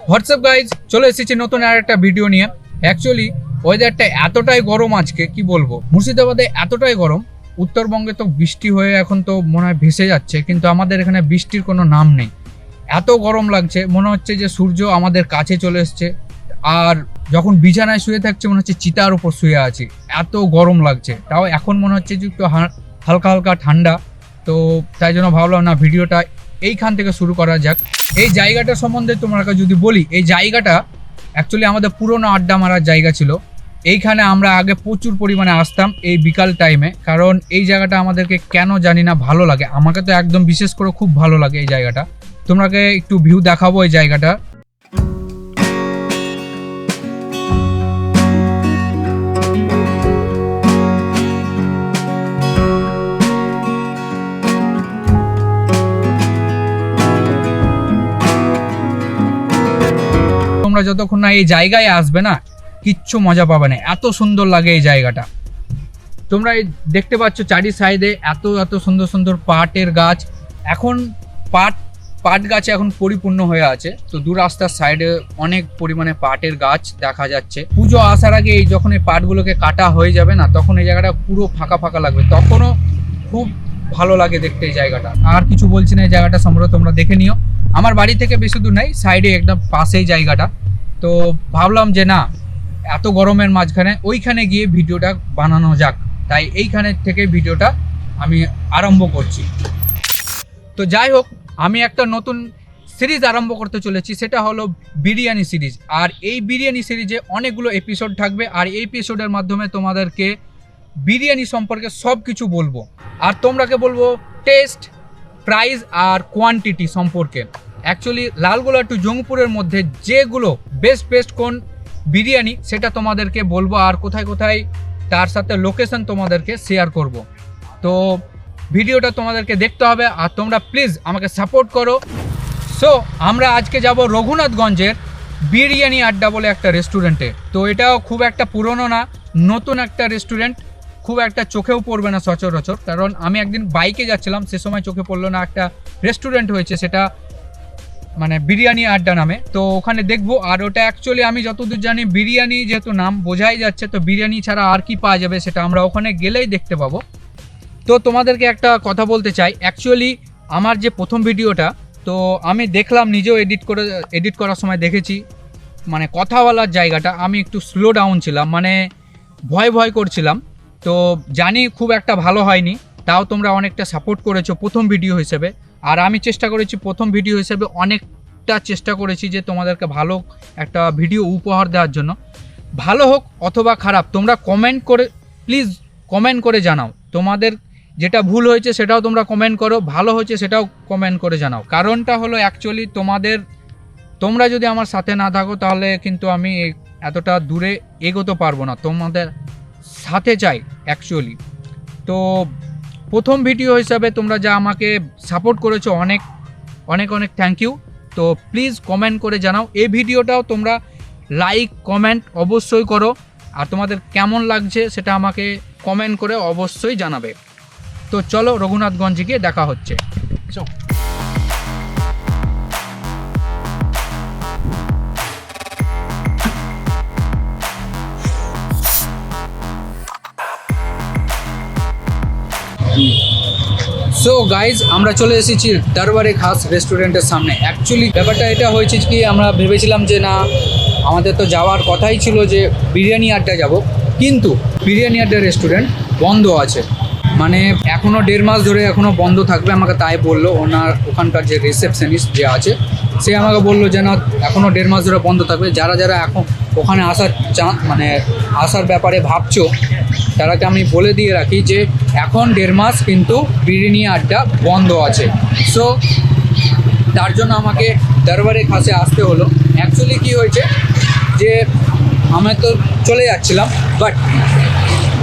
WhatsApp guys, চলে এসেছি নতুন আর একটা ভিডিও নিয়ে। অ্যাকচুয়ালি ওয়েদারটা এতটাই গরম আজকে, কি বলবো, মুর্শিদাবাদে এতটাই গরম। উত্তরবঙ্গে তো বৃষ্টি হয়ে এখন তো মনে হয় ভেসে যাচ্ছে, কিন্তু আমাদের এখানে বৃষ্টির কোনো নাম নেই। এত গরম লাগছে, মনে হচ্ছে যে সূর্য আমাদের কাছে চলে এসছে। আর যখন বিছানায় শুয়ে থাকছে মনে হচ্ছে চিতার উপর শুয়ে আছি, এত গরম লাগছে। তাও এখন মনে হচ্ছে যে একটু হালকা হালকা ঠান্ডা। তো তাই জন্য ভাবলাম না, ভিডিওটা এইখান থেকে শুরু করা যাক। এই জায়গাটা সম্বন্ধে তোমাকে যদি বলি, এই জায়গাটা অ্যাকচুয়ালি আমাদের পুরনো আড্ডা মারার জায়গা ছিল। এইখানে আমরা আগে প্রচুর পরিমাণে আসতাম এই বিকাল টাইমে, কারণ এই জায়গাটা আমাদেরকে কেন জানি না ভালো লাগে। আমাকে তো একদম বিশেষ করে খুব ভালো লাগে এই জায়গাটা। তোমাকে একটু ভিউ দেখাবো এই জায়গাটা। তোমরা যতক্ষণ না এই জায়গায় আসবে না, কিচ্ছু মজা পাবে না, এত সুন্দর লাগে এই জায়গাটা। তোমরা দেখতে পাচ্ছ চারি সাইডে এত এত সুন্দর সুন্দর পাটের গাছ। এখন পাট গাছে এখন পরিপূর্ণ হয়ে আছে। তো দু রাস্তার সাইডে অনেক পরিমাণে পাটের গাছ দেখা যাচ্ছে। পুজো আসার আগে এই যখন এই পাটগুলোকে কাটা হয়ে যাবে না, তখন এই জায়গাটা পুরো ফাঁকা ফাঁকা লাগবে, তখনও খুব ভালো লাগে দেখতে এই জায়গাটা। আর কিছু বলছি না, এই জায়গাটা সম্ভবত তোমরা দেখে নিও। আমার বাড়ি থেকে বেশি দূর নাই, সাইডে একদম পাশেই জায়গাটা। তো ভাবলাম যে না, এত গরমের মাঝখানে ওইখানে গিয়ে ভিডিওটা বানানো যাক, তাই এইখানে থেকে ভিডিওটা আমি আরম্ভ করছি। তো যাই হোক, আমি একটা নতুন সিরিজ আরম্ভ করতে চলেছি, সেটা হলো বিরিয়ানি সিরিজ। আর এই বিরিয়ানি সিরিজে অনেকগুলো এপিসোড থাকবে, আর এই এপিসোডের মাধ্যমে তোমাদেরকে বিরিয়ানি সম্পর্কে সব কিছু বলবো। আর তোমরাকে বলবো টেস্ট, প্রাইস আর কোয়ান্টিটি সম্পর্কে। অ্যাকচুয়ালি লালগোলা টু জঙ্গপুরের মধ্যে যেগুলো বেস্ট কোন বিরিয়ানি, সেটা তোমাদেরকে বলবো, আর কোথায় কোথায় তার সাথে লোকেশন তোমাদেরকে শেয়ার করব। তো ভিডিওটা তোমাদেরকে দেখতে হবে, আর তোমরা প্লিজ আমাকে সাপোর্ট করো। সো আমরা আজকে যাব রঘুনাথগঞ্জের বিরিয়ানি আড্ডা বলে একটা রেস্টুরেন্টে। তো এটাও খুব একটা পুরনো না, নতুন একটা রেস্টুরেন্ট, খুব একটা চোখেও পড়বে না সচরাচর। কারণ আমি একদিন বাইকে যাচ্ছিলাম, সে সময় চোখে পড়লো না, একটা রেস্টুরেন্ট হয়েছে, সেটা মানে বিরিয়ানি আড্ডা নামে। তো ওখানে দেখবো। আর ওটা অ্যাকচুয়ালি আমি যতদূর জানি বিরিয়ানি যেহেতু নাম বোঝাই যাচ্ছে, তো বিরিয়ানি ছাড়া আর কি পাওয়া যাবে সেটা আমরা ওখানে গেলেই দেখতে পাবো। তো তোমাদেরকে একটা কথা বলতে চাই, অ্যাকচুয়ালি আমার যে প্রথম ভিডিওটা, তো আমি দেখলাম নিজেও এডিট করার সময় দেখেছি, মানে কথা বলার জায়গাটা আমি একটু স্লো ডাউন ছিলাম, মানে ভয় করছিলাম। তো জানি খুব একটা ভালো হয়নি, তাও তোমরা অনেকটা সাপোর্ট করেছো প্রথম ভিডিও হিসেবে। আর আমি চেষ্টা করেছি প্রথম ভিডিও হিসেবে, অনেকটা চেষ্টা করেছি যে তোমাদেরকে ভালো একটা ভিডিও উপহার দেওয়ার জন্য। ভালো হোক অথবা খারাপ, তোমরা কমেন্ট করে প্লিজ কমেন্ট করে জানাও। তোমাদের যেটা ভুল হয়েছে সেটাও তোমরা কমেন্ট করো, ভালো হয়েছে সেটাও কমেন্ট করে জানাও। কারণটা হলো অ্যাকচুয়ালি তোমরা যদি আমার সাথে না থাকো, তাহলে কিন্তু আমি এতটা দূরে এগোতে পারবো না। তোমাদের সাথে চাই অ্যাকচুয়ালি। তো প্রথম ভিডিও হিসাবে তোমরা যা আমাকে সাপোর্ট করেছো, অনেক অনেক অনেক থ্যাংক ইউ। তো প্লিজ কমেন্ট করে জানাও। এই ভিডিওটাও তোমরা লাইক কমেন্ট অবশ্যই করো, আর তোমাদের কেমন লাগছে সেটা আমাকে কমেন্ট করে অবশ্যই জানাবে। তো চলো, রঘুনাথগঞ্জে গিয়ে দেখা হচ্ছে। সো গাইজ, আমরা চলে এসেছি দরবারে খাস রেস্টুরেন্টের সামনে। অ্যাকচুয়ালি ব্যাপারটা এটা হয়েছে কি, আমরা ভেবেছিলাম যে না, আমাদের তো যাওয়ার কথাই ছিল যে বিরিয়ানি আড্ডা যাব, কিন্তু বিরিয়ানি আড্ডা রেস্টুরেন্ট বন্ধ আছে। মানে এখনও 1.5 মাস ধরে এখনও বন্ধ থাকবে, আমাকে তাই বললো ওখানকার যে রিসেপশনিস্ট যে আছে, সে আমাকে বললো যে না, এখনও 1.5 মাস ধরে বন্ধ থাকবে। যারা এখন ওখানে আসার ব্যাপারে ভাবছো, তারাকে আমি বলে দিয়ে রাখি যে এখন 1.5 মাস কিন্তু বিরিয়ানি আড্ডা বন্ধ আছে। সো তার জন্য আমাকে দরবারে খাসে আসতে হলো। অ্যাকচুয়ালি কি হয়েছে যে আমি তো চলে যাচ্ছিলাম, বাট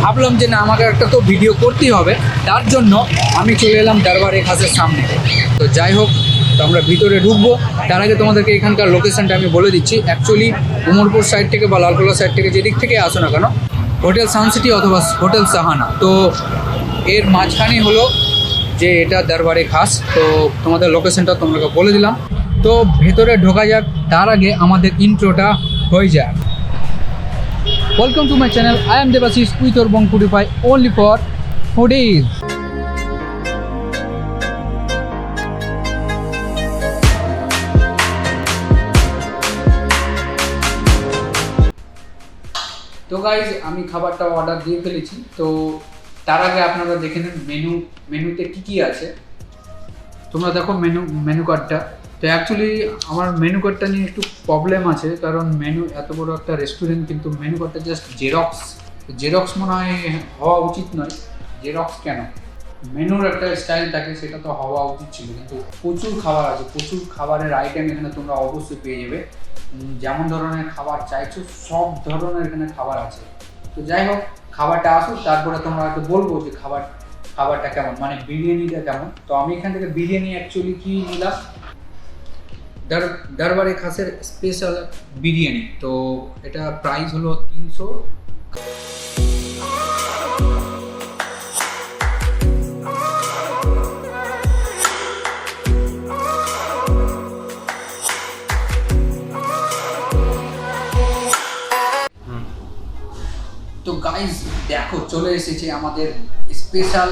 ভাবলাম যে না, আমাকে একটা তো ভিডিও করতেই হবে, তার জন্য আমি চলে এলাম দরবারে খাসের সামনে। তো যাই হোক, তো আমরা ভিতরে ঢুকবো। তার আগে তোমাদেরকে এখানকার লোকেশনটা আমি বলে দিচ্ছি। অ্যাকচুয়ালি উমরপুর সাইড থেকে বা লালগোলা সাইড থেকে যেদিক থেকে আসো না কেন, হোটেল সানসিটি অথবা হোটেল সাহানা, তো এর মাঝখানেই হলো যে এটা দরবারে খাস। তো তোমাদের লোকেশনটা তোমাকে বলে দিলাম। তো ভেতরে ঢোকা যাক, তার আগে আমাদের ইন্ট্রোটা হয়ে যাক। Welcome to my channel, I am Debashish with ওর বংকুটিফাই ওনলি ফর ফুডিজ। তো গাইজ আমি খাবারটা অর্ডার দিয়ে ফেলেছি। তো তার আগে আপনারা দেখে নেন মেনুতে কি আছে। তোমরা দেখো মেনু কার্ডটা। তো অ্যাকচুয়ালি আমার মেনু কার্ডটা নিয়ে একটু প্রবলেম আছে, কারণ এত বড় একটা রেস্টুরেন্ট, কিন্তু মেনু কার্ডটা জাস্ট জেরক্স মনে হয় হওয়া উচিত নয়। জেরক্স কেন, মেনুর একটা স্টাইল থাকে, সেটা তো হওয়া উচিত ছিল। কিন্তু প্রচুর খাবার আছে, প্রচুর খাবারের আইটেম এখানে তোমরা অবশ্যই পেয়ে যাবে। যেমন ধরনের খাবার চাইছো সব ধরনের এখানে খাবার আছে। তো যাই হোক, খাবারটা আসুক, তারপরে তোমরা হয়তো বলবো যে খাবারটা কেমন, মানে বিরিয়ানিটা কেমন। তো আমি এখান থেকে বিরিয়ানি অ্যাকচুয়ালি কি নিলাম, দরবারে খাসের স্পেশাল বিরিয়ানি। তো এটা প্রাইস হলো 300। তো গাইজ দেখো, চলে এসেছে আমাদের স্পেশাল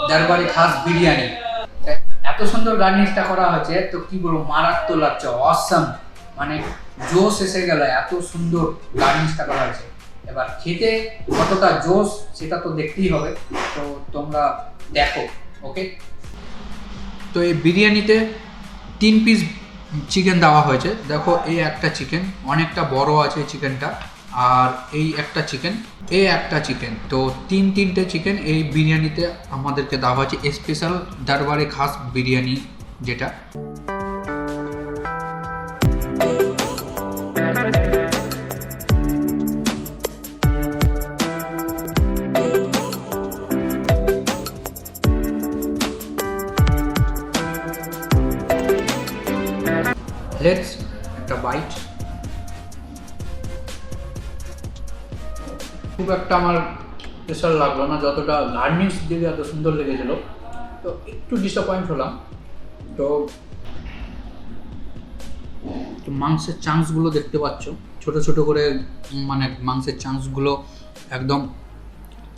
দরবারি খাস বিরিয়ানি। এত সুন্দর গার্নিশটা করা হয়েছে, তো কি বলবো, মারাত্মক লাগছে, অসাম, মানে জোশ এসে গেল, এত সুন্দর গার্নিশটা করা হয়েছে। এবার খেতে কতটা জোশ সেটা তো দেখতেই হবে, তো তোমরা দেখো। ওকে, তো এই বিরিয়ানিতে 3 পিস চিকেন দেওয়া হয়েছে। দেখো, এই একটা চিকেন অনেকটা বড় আছে চিকেনটা, আর এই একটা চিকেন, তো তিনটে চিকেন এই বিরিয়ানিতে আমাদেরকে দেওয়া হয়েছে। স্পেশাল দরবারে খাস বিরিয়ানি যেটা। লেটস একটা বাইট। খুব একটা আমার স্পেশাল লাগলো না, যতটা গার্নিশ দিকে এত সুন্দর লেগেছিল, তো একটু ডিসঅ্যাপয়েন্ট হলাম। তো মাংসের চাংসগুলো দেখতে পাচ্ছ, ছোট ছোট করে, মানে মাংসের চাংসগুলো একদম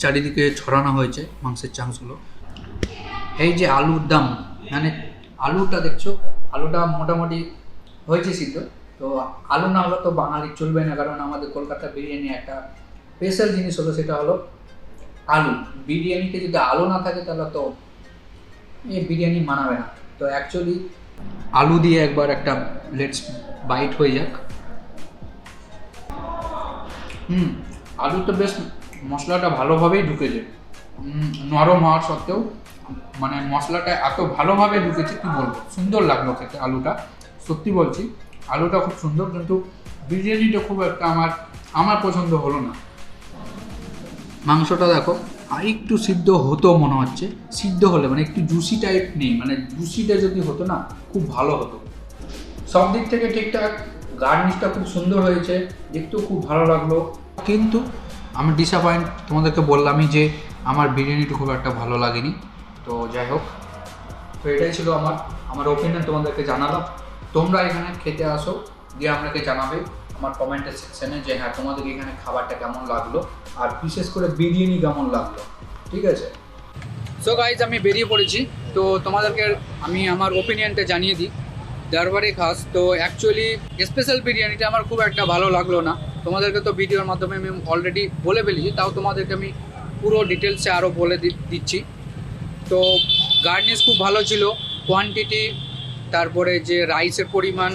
চারিদিকে ছড়ানো হয়েছে মাংসের চাংসগুলো। এই যে আলুর দাম, মানে আলুটা দেখছো, আলুটা মোটামুটি হয়েছে সিদ্ধ। তো আলু না হলে তো বাঙালি চলবে না, কারণ আমাদের কলকাতা বিরিয়ানি একটা স্পেশাল জিনিস হলো, সেটা হলো আলু। বিরিয়ানিতে যদি আলু না থাকে তাহলে তো এই বিরিয়ানি মানাবে না। তো অ্যাকচুয়ালি আলু দিয়ে একবার একটা লেটস বাইট হয়ে যাক। আলু তো বেশ মশলাটা ভালোভাবেই ঢুকেছে, নরম হওয়ার সত্ত্বেও, মানে মশলাটা এত ভালোভাবে ঢুকেছে, কি বলবো, সুন্দর লাগলো খেতে আলুটা। সত্যি বলছি, আলুটা খুব সুন্দর, কিন্তু বিরিয়ানিটা খুব একটা আমার পছন্দ হলো না। মাংসটা দেখো, আর একটু সিদ্ধ হতো মনে হচ্ছে, সিদ্ধ হলে মানে একটু জুসি টাইপ নেই, মানে জুসিটা যদি হতো না খুব ভালো হতো। সব দিক থেকে ঠিকঠাক, গার্নিশটা খুব সুন্দর হয়েছে, দেখতেও খুব ভালো লাগলো। কিন্তু আমি ডিসঅ্যাপয়েন্ট, তোমাদেরকে বললামই যে আমার বিরিয়ানিটা খুব একটা ভালো লাগেনি। তো যাই হোক, তো এটাই ছিল আমার ওপিনিয়ন, তোমাদেরকে জানালাম। তোমরা এখানে খেতে আসো, দিয়ে আপনাকে জানাবে আমার কমেন্টের সেকশনে যে হ্যাঁ, তোমাদের এখানে খাবারটা কেমন লাগলো, আর বিশেষ করে বিরিয়ানি কেমন লাগলো। ঠিক আছে, সো গাইজ আমি বেরিয়ে পড়েছি। তো তোমাদেরকে আমি আমার ওপিনিয়নটা জানিয়ে দিই। দরবারে খাস তো অ্যাকচুয়ালি স্পেশাল বিরিয়ানিটা আমার খুব একটা ভালো লাগলো না। তোমাদেরকে তো ভিডিওর মাধ্যমে আমি অলরেডি বলে ফেলেছি, তাও তোমাদেরকে আমি পুরো ডিটেলসে আরও বলে দিচ্ছি। তো গার্নিশ খুব ভালো ছিল, কোয়ান্টিটি, তারপরে যে রাইসের পরিমাণ,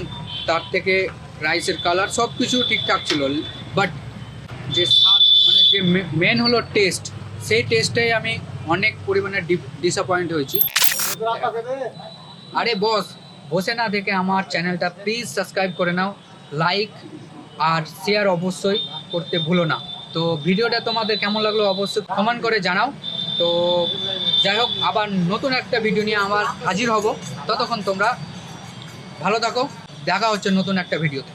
তার থেকে রাইসের কালার, সব কিছু ঠিকঠাক ছিল। বাট যে স্বাদ, মানে যে মেন হলো টেস্ট, সেই টেস্টটাই আমি অনেক পরিমাণে ডিসঅ্যাপয়েন্ট হয়েছি। আরে বস, বসে না দেখে আমার চ্যানেলটা প্লিজ সাবস্ক্রাইব করে নাও, লাইক আর শেয়ার অবশ্যই করতে ভুলো না। তো ভিডিওটা তোমাদের কেমন লাগলো অবশ্যই কমেন্ট করে জানাও। তো যাই হোক, আবার নতুন একটা ভিডিও নিয়ে আবার হাজির হব। ততক্ষণ তোমরা ভালো থাকো, দেখা হচ্ছে নতুন একটা ভিডিওতে।